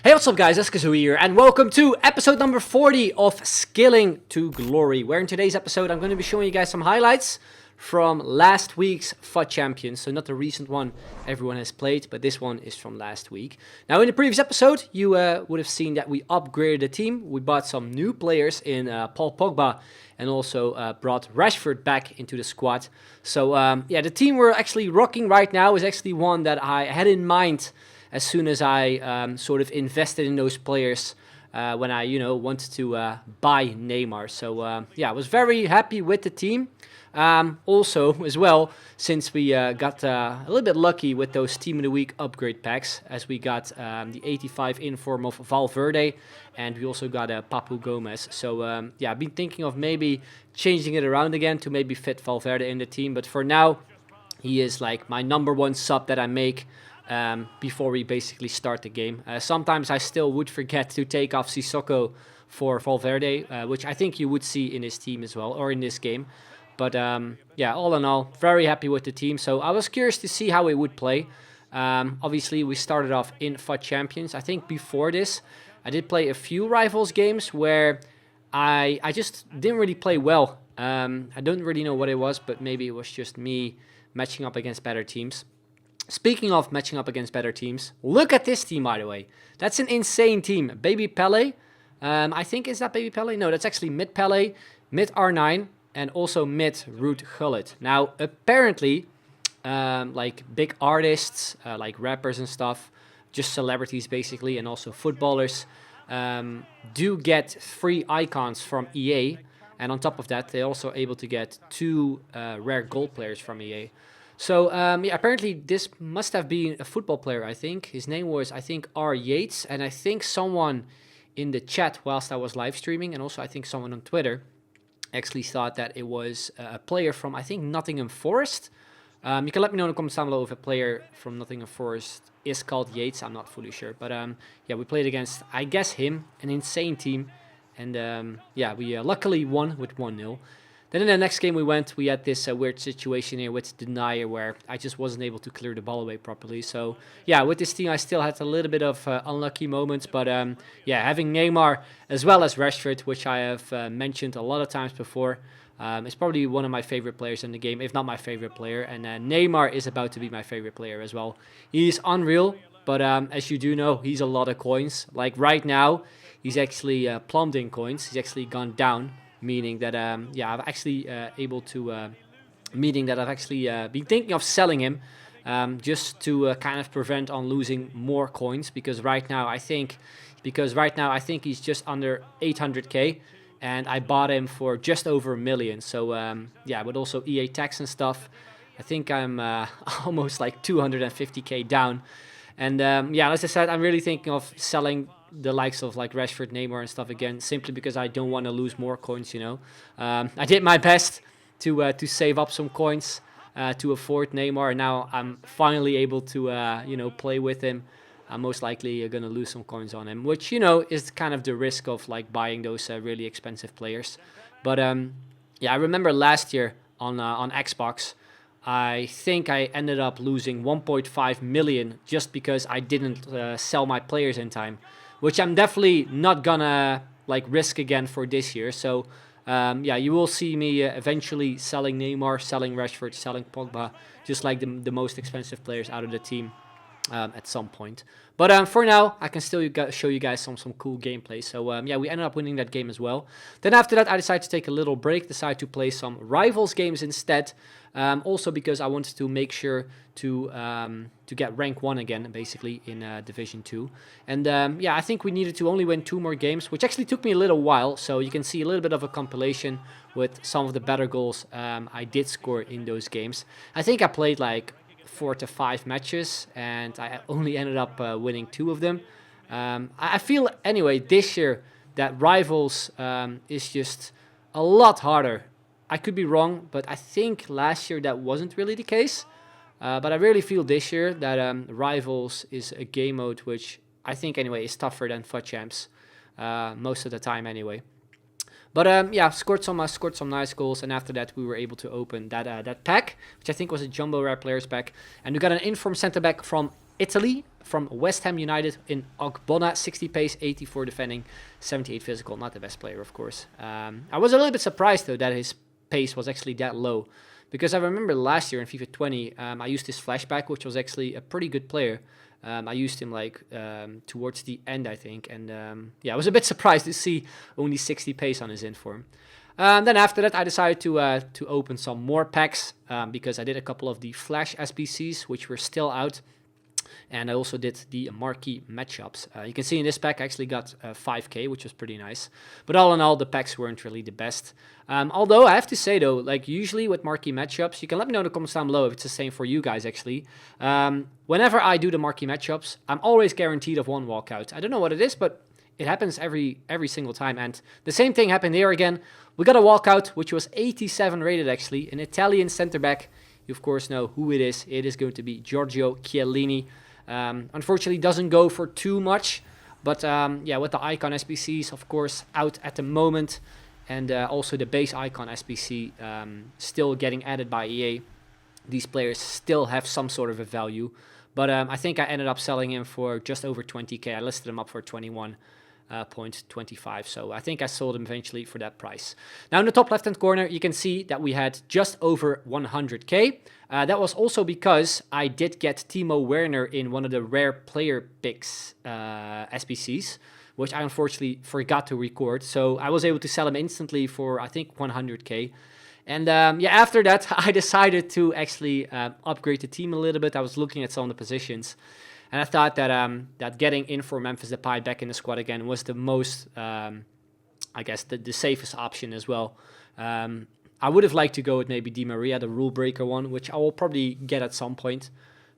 Hey, what's up guys, 𝐻𝐤𝐤 here, and welcome to episode number 40 of Skilling to Glory, where in today's episode I'm going to be showing you guys some highlights from last week's FUT Champions. So not the recent one everyone has played, but this one is from last week. Now in the previous episode, you would have seen that we upgraded the team. We bought some new players in Paul Pogba and also brought Rashford back into the squad. So yeah, the team we're actually rocking right now is actually one that I had in mind as soon as I sort of invested in those players when I, wanted to buy Neymar. So yeah, I was very happy with the team. Also, as well, since we got a little bit lucky with those Team of the Week upgrade packs, as we got the 85 in form of Valverde, and we also got Papu Gomez. So yeah, I've been thinking of maybe changing it around again to maybe fit Valverde in the team. But for now, he is like my #1 sub that I make before we basically start the game. Sometimes I still would forget to take off 𝐋𝐤𝐤𝐞 for Valverde, which I think you would see in his team as well, or in this game. But yeah, all in all, very happy with the team. So I was curious to see how it would play. Obviously, we started off in FUT Champions. I think before this, I did play a few Rivals games where I just didn't really play well. I don't really know what it was, but maybe it was just me matching up against better teams. Speaking of matching up against better teams, look at this team, by the way. That's an insane team. Baby PELE. I think, is that Baby PELE? No, that's actually mid PELE, mid R9, and also mid 𝐻𝐤𝐤𝐞 𝐒𝐿. Now, apparently, like big artists, like rappers and stuff, just celebrities basically, and also footballers, do get free icons from EA. And on top of that, they're also able to get 2 rare gold players from EA. So yeah, apparently this must have been a football player, I think. His name was, I think, R. Yates. And I think someone in the chat whilst I was live streaming, and also I think someone on Twitter, actually thought that it was a player from, I think, Nottingham Forest. You can let me know in the comments down below if a player from Nottingham Forest is called Yates. I'm not fully sure. But yeah, we played against, I guess, him, an insane team. And yeah, we luckily won with 1-0. Then in the next game we had this weird situation here with Denier where I just wasn't able to clear the ball away properly. So yeah, with this team I still had a little bit of unlucky moments. But yeah, having Neymar as well as Rashford, which I have mentioned a lot of times before, is probably one of my favorite players in the game, if not my favorite player. And Neymar is about to be my favorite player as well. He's unreal, but as you do know, he's a lot of coins. Like right now, he's actually plumbed in coins. He's actually gone down. Meaning that yeah, I've actually been thinking of selling him just to kind of prevent on losing more coins, because right now I think he's just under 800k, and I bought him for just over 1 million. So yeah, with also EA tax and stuff, I think I'm almost like 250k down. And yeah, as I said, I'm really thinking of selling the likes of like Rashford, Neymar and stuff again, simply because I don't want to lose more coins, I did my best to save up some coins to afford Neymar, and now I'm finally able to play with him. I'm most likely going to lose some coins on him, which is kind of the risk of like buying those really expensive players. But yeah, I remember last year on Xbox, I think I ended up losing 1.5 million just because I didn't sell my players in time, which I'm definitely not gonna like risk again for this year. So yeah, you will see me eventually selling Neymar, selling Rashford, selling Pogba, just like the most expensive players out of the team at some point. But for now, I can still show you guys some cool gameplay. So yeah, we ended up winning that game as well. Then after that, I decided to take a little break, decided to play some Rivals games instead. Also because I wanted to make sure to get rank 1 again, basically, in Division 2. And yeah, I think we needed to only win 2 more games, which actually took me a little while. So you can see a little bit of a compilation with some of the better goals I did score in those games. I think I played like 4 to 5 matches, and I only ended up winning 2 of them. I feel, anyway, this year that Rivals is just a lot harder. I could be wrong, but I think last year that wasn't really the case. But I really feel this year that Rivals is a game mode which I think, anyway, is tougher than FUT Champs most of the time, anyway. But yeah, scored some nice goals, and after that we were able to open that pack, which I think was a jumbo rare players pack, and we got an informed centre back from Italy from West Ham United in Ogbonna, 60 pace, 84 defending, 78 physical. Not the best player, of course. I was a little bit surprised, though, that his pace was actually that low. Because I remember last year in FIFA 20, I used his flashback, which was actually a pretty good player. I used him like towards the end, I think. And yeah, I was a bit surprised to see only 60 pace on his inform. Then after that, I decided to open some more packs because I did a couple of the Flash SBCs, which were still out. And I also did the marquee matchups. You can see in this pack I actually got 5k, which was pretty nice. But all in all, the packs weren't really the best. Although I have to say though, like usually with marquee matchups, you can let me know in the comments down below if it's the same for you guys actually. Whenever I do the marquee matchups, I'm always guaranteed of one walkout. I don't know what it is, but it happens every single time. And the same thing happened here again. We got a walkout, which was 87 rated actually. An Italian center back. You of course know who it is. It is going to be 𝐻𝐤𝐤𝐞 𝐒𝐮𝐤𝐞. Unfortunately doesn't go for too much, but yeah, with the icon SBCs of course out at the moment, and also the base icon SBC still getting added by EA, these players still have some sort of a value. But I think I ended up selling him for just over 20k. I listed him up for 21.25, so I think I sold him eventually for that price. Now in the top left hand corner you can see that we had just over 100k. That was also because I did get Timo Werner in one of the rare player picks SBCs, which I unfortunately forgot to record, so I was able to sell him instantly for I think 100k. And yeah, after that I decided to actually upgrade the team a little bit. I was looking at some of the positions, and I thought that that getting in for Memphis Depay back in the squad again was the most, I guess, the safest option as well. I would have liked to go with maybe Di Maria, the rule breaker one, which I will probably get at some point.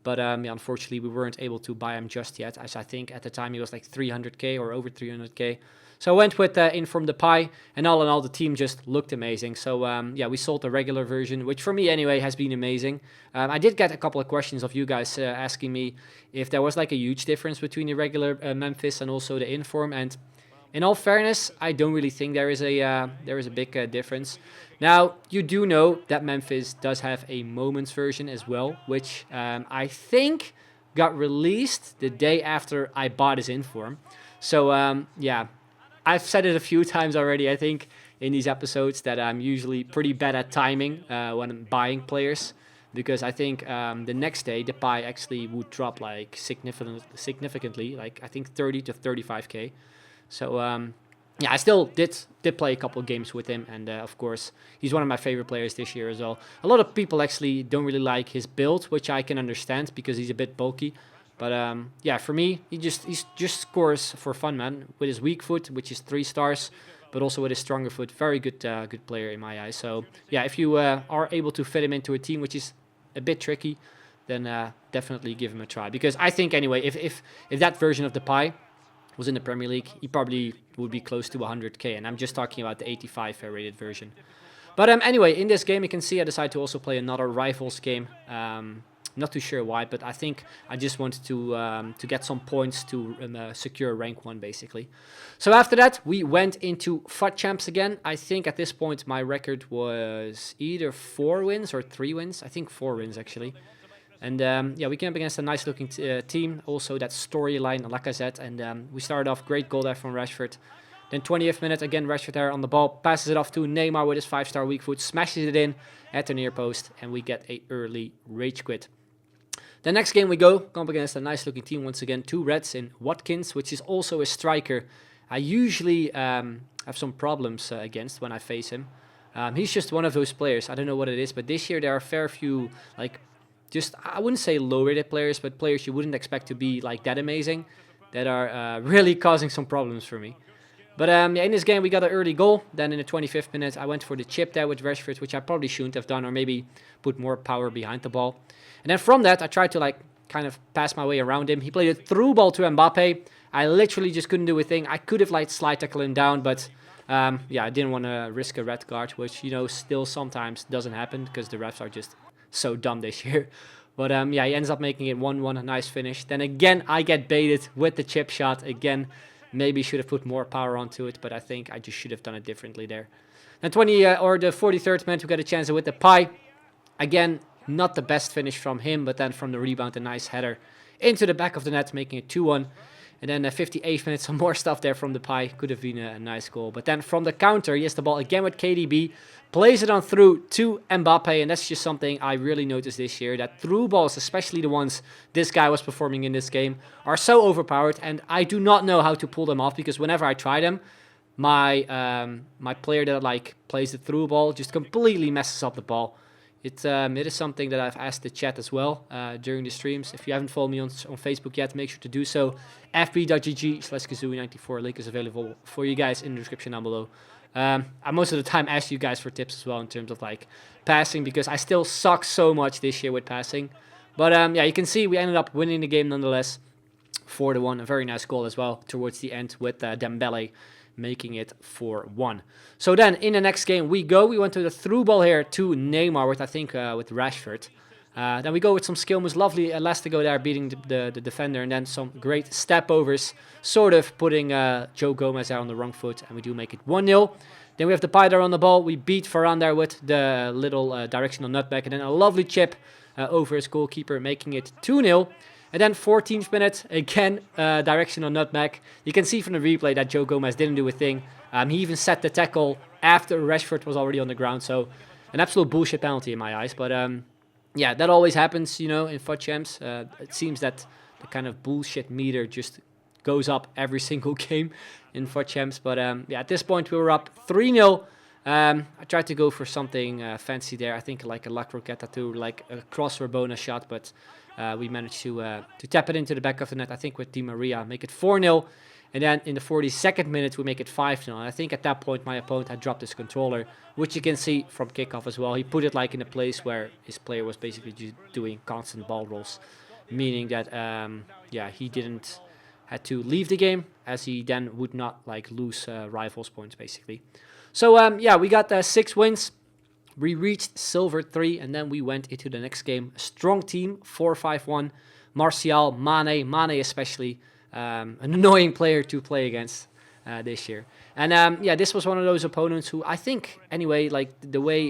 But yeah, unfortunately, we weren't able to buy him just yet, as I think at the time he was like 300k or over 300k. So I went with Inform Depay, and all in all, the team just looked amazing. So yeah, we sold the regular version, which for me anyway has been amazing. I did get a couple of questions of you guys asking me if there was like a huge difference between the regular Memphis and also the Inform. And in all fairness, I don't really think there is a big difference. Now, you do know that Memphis does have a Moments version as well, which I think got released the day after I bought his Inform. So yeah, I've said it a few times already, I think, in these episodes, that I'm usually pretty bad at timing when I'm buying players, because I think the next day the Depay actually would drop like significantly, like I think 30 to 35k. So yeah, I still did play a couple of games with him, and of course he's one of my favorite players this year as well. A lot of people actually don't really like his build, which I can understand because he's a bit bulky. But yeah, for me, he just scores for fun, man. With his weak foot, which is 3 stars, but also with his stronger foot, very good player in my eyes. So yeah, if you are able to fit him into a team, which is a bit tricky, then definitely give him a try. Because I think anyway, if that version of Depay was in the Premier League, he probably would be close to 100k, and I'm just talking about the 85 rated version. But anyway, in this game you can see I decided to also play another Rivals game. Not too sure why, but I think I just wanted to get some points to secure rank 1 basically. So after that we went into FUT Champs again. I think at this point my record was either 4 wins or 3 wins. I think 4 wins actually. And yeah, we came up against a nice looking team. Also that storyline, Lacazette, and we started off great goal there from Rashford. Then 20th minute, again Rashford there on the ball, passes it off to Neymar with his 5-star weak foot, smashes it in at the near post, and we get a early rage quit. The next game we go up against a nice looking team once again, 2 reds in Watkins, which is also a striker I usually have some problems against when I face him. He's just one of those players, I don't know what it is, but this year there are a fair few, like, just, I wouldn't say low-rated players, but players you wouldn't expect to be like that amazing, that are really causing some problems for me. But yeah, in this game we got an early goal. Then in the 25th minute I went for the chip there with Rashford, which I probably shouldn't have done, or maybe put more power behind the ball. And then from that I tried to like kind of pass my way around him. He played a through ball to Mbappe. I literally just couldn't do a thing. I could have like slide tackle him down, but yeah, I didn't want to risk a red card, which, you know, still sometimes doesn't happen because the refs are just so dumb this year. But yeah, he ends up making it 1-1, a nice finish. Then again I get baited with the chip shot again. Maybe should have put more power onto it, but I think I just should have done it differently there. Then the 43rd minute, we got a chance with the Depay. Again, not the best finish from him, but then from the rebound, a nice header into the back of the net, making it 2-1. And then 58th minute, some more stuff there from Depay. Could have been a nice goal. But then from the counter, he has the ball again with KDB. Plays it on through to Mbappe. And that's just something I really noticed this year. That through balls, especially the ones this guy was performing in this game, are so overpowered. And I do not know how to pull them off. Because whenever I try them, my player that like plays the through ball just completely messes up the ball. It is something that I've asked the chat as well during the streams. If you haven't followed me on Facebook yet, make sure to do so. fb.gg/𝐋𝐢𝐤𝐞 link is available for you guys in the description down below. I most of the time ask you guys for tips as well in terms of like passing, because I still suck so much this year with passing. But yeah, you can see we ended up winning the game nonetheless, 4-1. A very nice goal as well towards the end with Dembele, making it 4-1. So then in the next game we went to the through ball here to Neymar with, I think, with Rashford. Then we go with some skill moves, lovely Elastico there beating the defender, and then some great step overs, sort of putting Joe Gomez there on the wrong foot, and we do make it 1-0. Then we have the Depay there on the ball. We beat Varane there with the little directional nutmeg, and then a lovely chip over his goalkeeper, making it 2-0. And then 14th minute, again, directional nutmeg. You can see from the replay that Joe Gomez didn't do a thing. He even set the tackle after Rashford was already on the ground. So an absolute bullshit penalty in my eyes. But yeah, that always happens, you know, in FUT Champs. It seems that the kind of bullshit meter just goes up every single game in FUT Champs. But yeah, at this point we were up 3-0. I tried to go for something fancy there. I think like a La Croqueta too, like a cross Rabona shot, but we managed to tap it into the back of the net, I think with Di Maria, make it 4-0. And then in the 42nd minute, we make it 5-0. And I think at that point, my opponent had dropped his controller, which you can see from kickoff as well. He put it like in a place where his player was basically just doing constant ball rolls, meaning that, yeah, he didn't had to leave the game, as he then would not like lose rivals points, basically. So, yeah, we got 6 wins. We reached silver 3, and then we went into the next game. A strong team, 4-5-1. Martial, Mane especially. An annoying player to play against this year. And yeah, this was one of those opponents who I think, anyway, like the way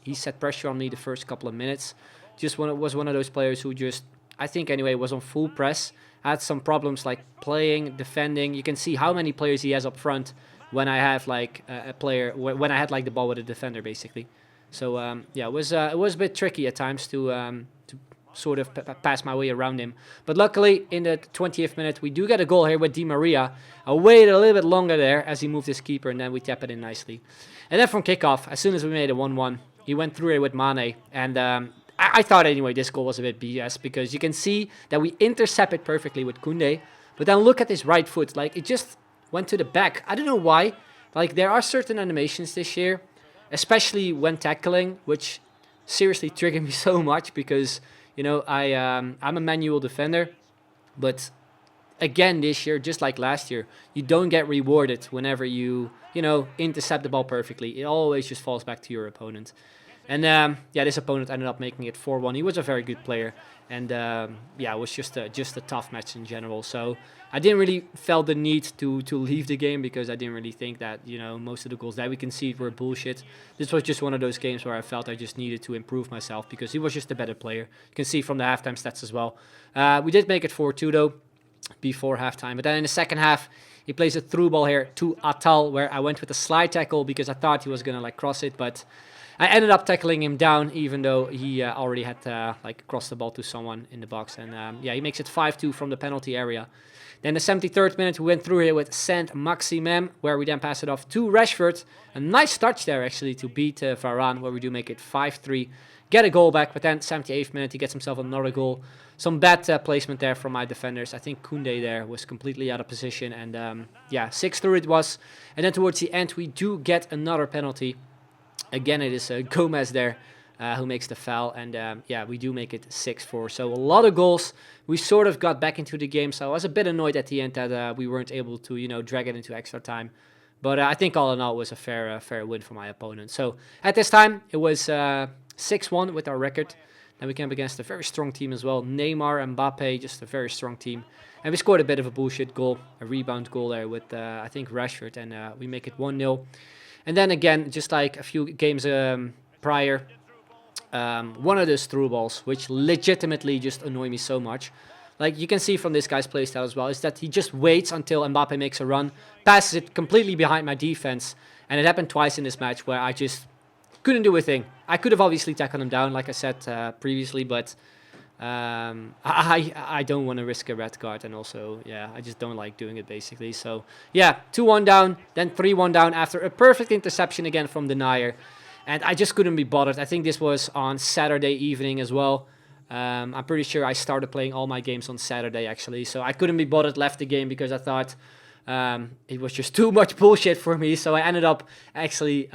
he set pressure on me the first couple of minutes, was one of those players who just, I think anyway, was on full press. Had some problems like playing, defending. You can see how many players he has up front when I have like a player, when I had like the ball with a defender, basically. So yeah, it was a bit tricky at times to sort of pass my way around him. But luckily, in the 20th minute, we do get a goal here with Di Maria. I waited a little bit longer there as he moved his keeper, and then we tap it in nicely. And then from kickoff, as soon as we made it 1-1, he went through it with Mane. And I thought anyway this goal was a bit BS, because you can see that we intercepted perfectly with Koundé. But then look at his right foot. Like, it just went to the back. I don't know why. Like, there are certain animations this year, especially when tackling, which seriously trigger me so much, because, you know, I'm a manual defender, but again this year, just like last year, you don't get rewarded whenever you know, intercept the ball perfectly. It always just falls back to your opponent. And yeah, this opponent ended up making it 4-1. He was a very good player, and yeah, it was just a tough match in general. So I didn't really felt the need to leave the game, because I didn't really think that, you know, most of the goals that we conceded were bullshit. This was just one of those games where I felt I just needed to improve myself, because he was just a better player. You can see from the halftime stats as well. We did make it 4-2 though before halftime, but then in the second half he plays a through ball here to Atal, where I went with a slide tackle because I thought he was gonna like cross it, but I ended up tackling him down, even though he already had like crossed the ball to someone in the box. And yeah, he makes it 5-2 from the penalty area. Then the 73rd minute, we went through here with Saint-Maximin, where we then pass it off to Rashford. A nice touch there, actually, to beat Varane, where we do make it 5-3. Get a goal back, but then 78th minute, he gets himself another goal. Some bad placement there from my defenders. I think Koundé there was completely out of position. And yeah, 6-3 it was. And then towards the end, we do get another penalty. Again, it is Gomez there who makes the foul. And yeah, we do make it 6-4. So a lot of goals. We sort of got back into the game. So I was a bit annoyed at the end that we weren't able to, you know, drag it into extra time. But I think all in all, it was a fair win for my opponent. So at this time, it was 6-1 with our record. Then we came up against a very strong team as well. Neymar, Mbappe, just a very strong team. And we scored a bit of a bullshit goal, a rebound goal there with, I think, Rashford. And we make it 1-0. And then again, just like a few games prior, one of those through balls, which legitimately just annoy me so much. like you can see from this guy's playstyle as well, is that he just waits until Mbappe makes a run, passes it completely behind my defense, and it happened twice in this match where I just couldn't do a thing. I could have obviously tackled him down, like I said previously, but I don't want to risk a red card, and also, yeah, I just don't like doing it, basically. So, yeah, 2-1 down, then 3-1 down after a perfect interception again from Denier, and I just couldn't be bothered. I think this was on Saturday evening as well. I'm pretty sure I started playing all my games on Saturday, actually, so I couldn't be bothered, left the game, because I thought it was just too much bullshit for me, so I ended up actually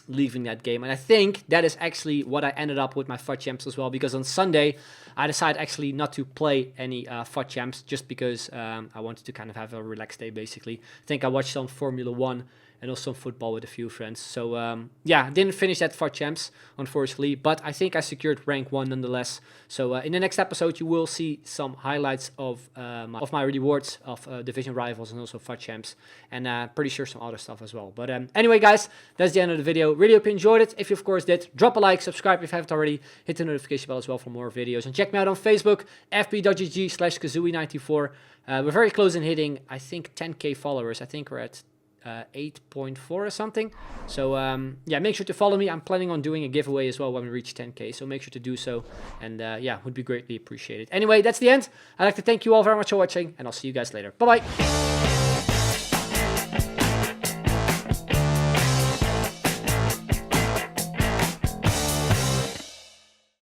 leaving that game. And I think that is actually what I ended up with my FUT Champs as well, because on Sunday I decided actually not to play any FUT Champs, just because I wanted to kind of have a relaxed day, basically. I think I watched some Formula 1 and also some football with a few friends. So yeah, didn't finish that FUT Champs, unfortunately, but I think I secured rank 1 nonetheless. So in the next episode you will see some highlights of my rewards of Division Rivals and also FUT Champs, and pretty sure some other stuff as well. But anyway guys, that's the end of the video. Really hope you enjoyed it. If you of course did, drop a like, subscribe if you haven't already, hit the notification bell as well for more videos, and check me out on Facebook, fb.gg/𝐋𝐢𝐤𝐞. We're very close in hitting, I think, 10k followers. I think we're at 8.4 or something. So yeah, make sure to follow me. I'm planning on doing a giveaway as well when we reach 10k, so make sure to do so, and yeah, would be greatly appreciated. Anyway, that's the end. I'd like to thank you all very much for watching, and I'll see you guys later. Bye bye.